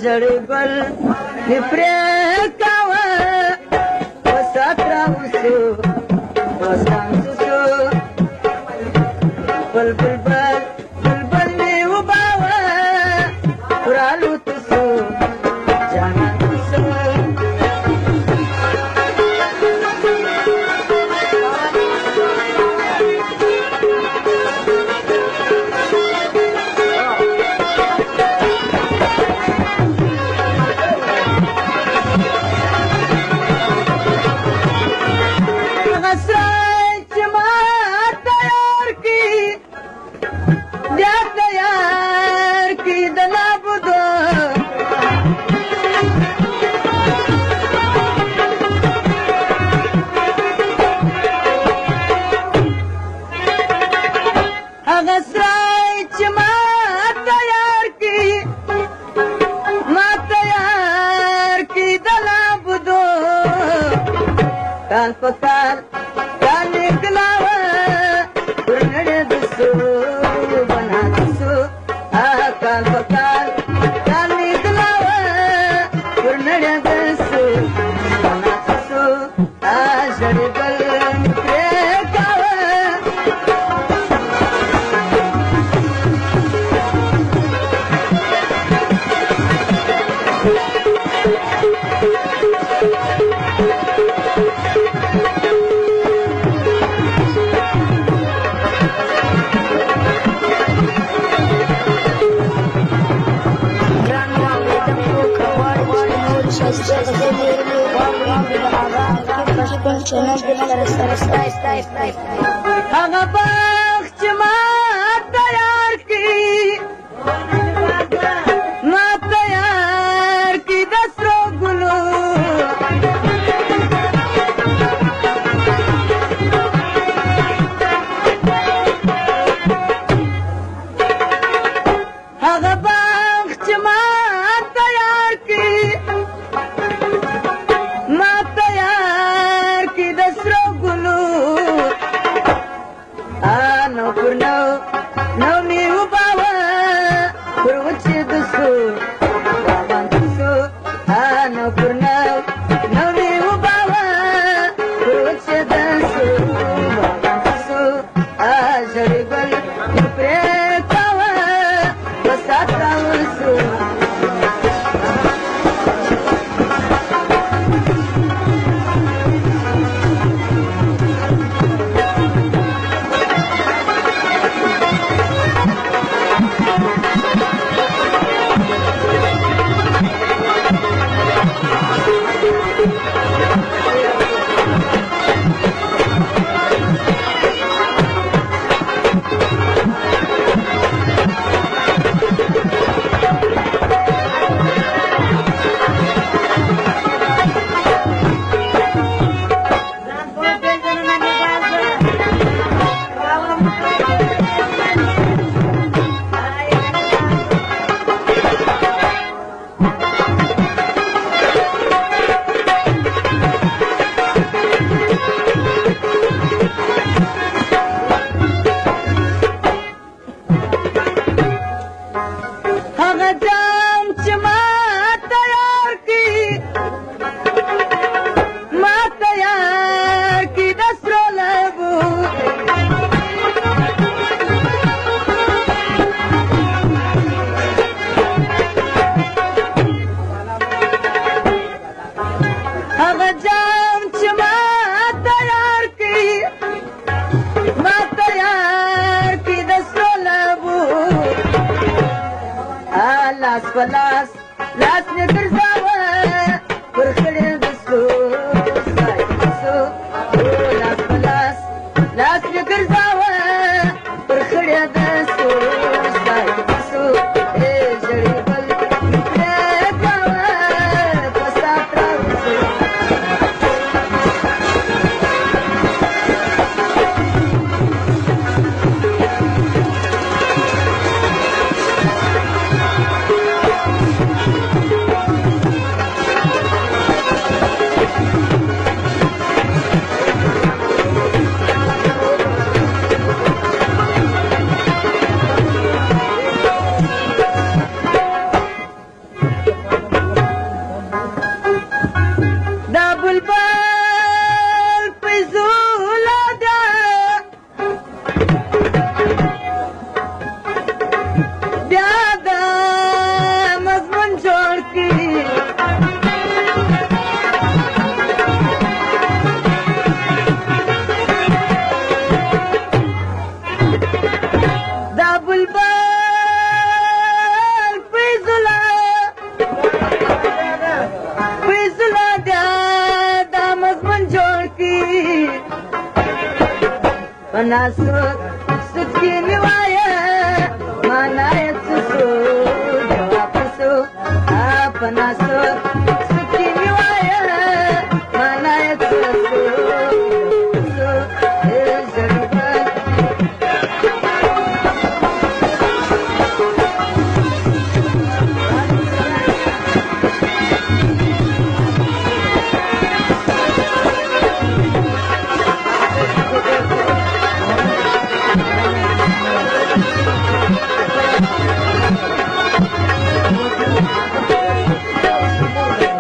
زړې ګل مې پرې کاوه وسات راوسو وسان سوسو بلبل بلبل مې وباوه ورالوت سو جانان سو کال پکال کال نکلاوه ورنړې دسو بنا دسو کال پکال کال نکلاوه ورنړې دسو بنا دسو زړې ګل پرې کاوه هغه باغ چې ما تیار کړي ما تیار کړي د سرو ګلو هغه باغ چې ما تیار کړي ما تیار کړي د سرو ګلو نو پر نو مې وباوه پر وچې دسو بابان دسو نو پر نو مې وباوه پر وچې دسو بابان دسو زړې ګل مې پرې کاوه وسات راوسو لاس په لاس لاس مې ګرځاوه پر خړې دسو سای دسو لاس په لاس لاس مې ګرځاوه پر خړې دسو سای دسو زړې ګل مې پرې کاوه په سات راوسو دا بلبل فیضلا دا مضمون جوړ کی پناسو سچ کی نیوای